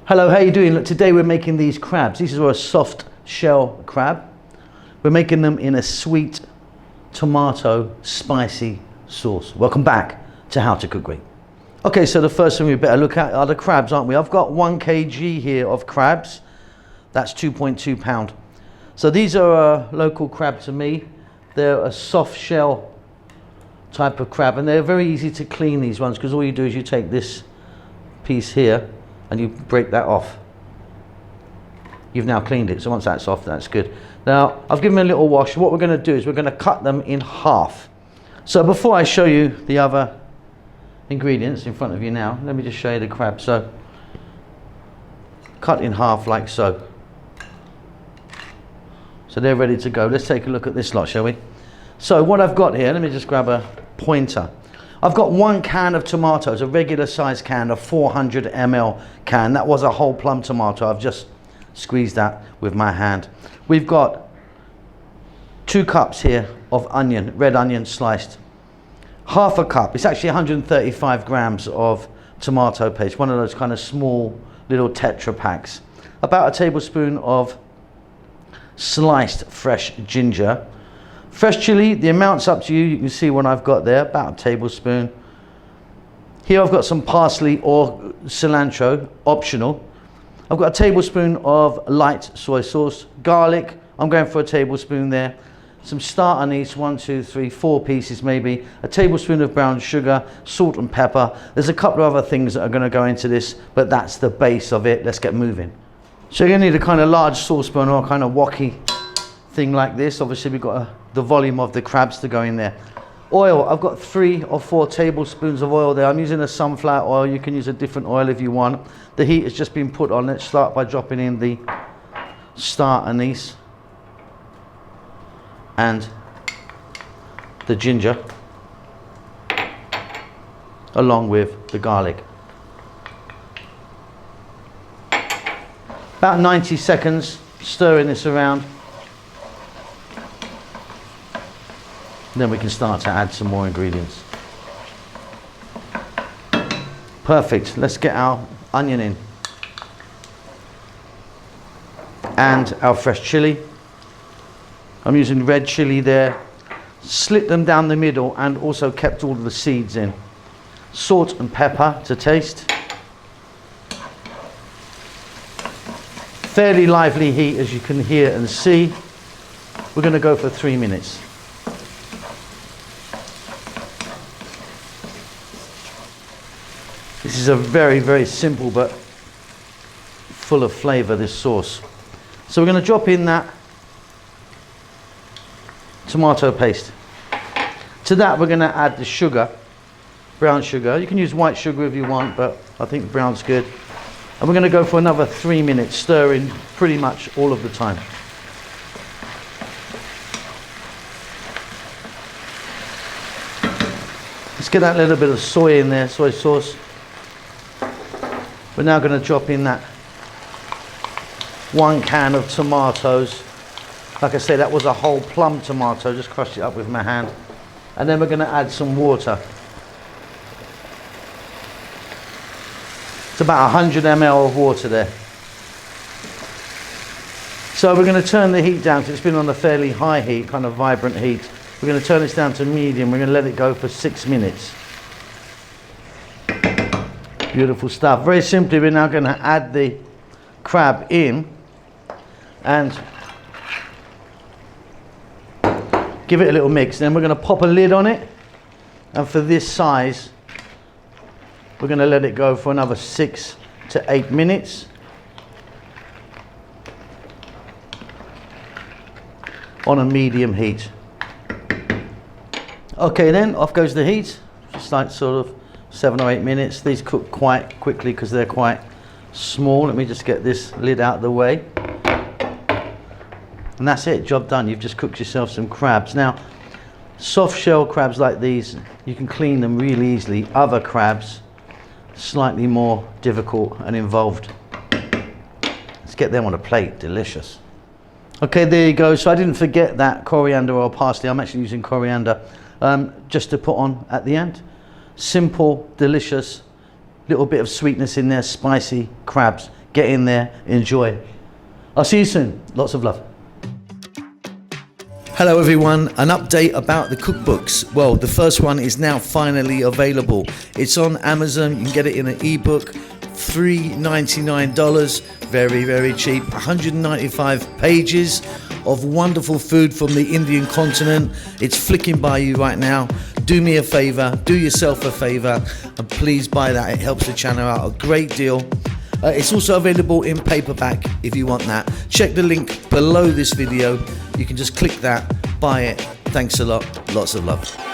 Hello, how you doing? Look, today we're making these crabs. These are a soft shell crab. We're making them in a sweet tomato spicy sauce. Welcome back to How to Cook Great. Okay, so the first thing we better look at are the crabs, aren't we? I've got 1 kg here of crabs. That's 2.2 pound. So these are a local crab to me. They're a soft shell type of crab, and they're very easy to clean, these ones, because all you do is you take this piece here and you break that off. You've now cleaned it, so once that's off, that's good. Now, I've given them a little wash. What we're going to do is we're going to cut them in half. So before I show you the other ingredients in front of you now, let me just show you the crab. So, cut in half like so. So they're ready to go. Let's take a look at this lot, shall we? So what I've got here, let me just grab a pointer. I've got 1 can of tomatoes, a regular size can, a 400 ml can. That was a whole plum tomato. I've just squeezed that with my hand. We've got 2 cups here of onion, red onion sliced. Half a cup, it's actually 135 grams of tomato paste, one of those kind of small little Tetra packs. About a tablespoon of sliced fresh ginger. Fresh chili, the amount's up to you. You can see what I've got there, about a tablespoon. Here I've got some parsley or cilantro, optional. I've got a tablespoon of light soy sauce. Garlic, I'm going for a tablespoon there. Some star anise, 1, 2, 3, 4 pieces maybe. A tablespoon of brown sugar, salt and pepper. There's a couple of other things that are going to go into this, but that's the base of it. Let's get moving. So you're going to need a kind of large saucepan or a kind of wok-y thing like this. Obviously we've got the volume of the crabs to go in there. Oil, I've got 3 or 4 tablespoons of oil there. I'm using a sunflower oil. You can use a different oil if you want. The heat has just been put on. Let's start by dropping in the star anise and the ginger along with the garlic. About 90 seconds stirring this around. Then we can start to add some more ingredients. Perfect. Let's get our onion in. And our fresh chili. I'm using red chili there. Slit them down the middle and also kept all of the seeds in. Salt and pepper to taste. Fairly lively heat, as you can hear and see. We're going to go for 3 minutes. This is a very, very simple but full of flavour, this sauce. So we're going to drop in that tomato paste. To that we're going to add the sugar, brown sugar. You can use white sugar if you want, but I think brown's good. And we're going to go for another 3 minutes, stirring pretty much all of the time. Let's get that little bit of soy in there, soy sauce. We're now going to drop in that 1 can of tomatoes. Like I say, that was a whole plum tomato, just crushed it up with my hand. And then we're going to add some water. It's about 100 ml of water there. So we're going to turn the heat down, because it's been on a fairly high heat, kind of vibrant heat. We're going to turn this down to medium. We're going to let it go for 6 minutes. Beautiful stuff. Very simply, we're now going to add the crab in and give it a little mix. Then we're going to pop a lid on it, and for this size we're going to let it go for another 6 to 8 minutes. On a medium heat. Okay, then off goes the heat. Just like sort of 7 or 8 minutes. These cook quite quickly because they're quite small. Let me just get this lid out of the way. And that's it, job done. You've just cooked yourself some crabs. Now, soft shell crabs like these, you can clean them really easily. Other crabs, slightly more difficult and involved. Let's get them on a plate, delicious. Okay, there you go. So I didn't forget that coriander or parsley. I'm actually using coriander just to put on at the end. Simple, delicious, little bit of sweetness in there, spicy crabs. Get in there, enjoy. I'll see you soon. Lots of love. Hello everyone, an update about the cookbooks. Well, the first one is now finally available. It's on Amazon. You can get it in an ebook, $3.99, very, very cheap. 195 pages of wonderful food from the Indian continent. It's flicking by you right now. Do me a favor, do yourself a favor, and please buy that. It helps the channel out a great deal. It's also available in paperback if you want that. Check the link below this video. You can just click that, buy it. Thanks a lot. Lots of love.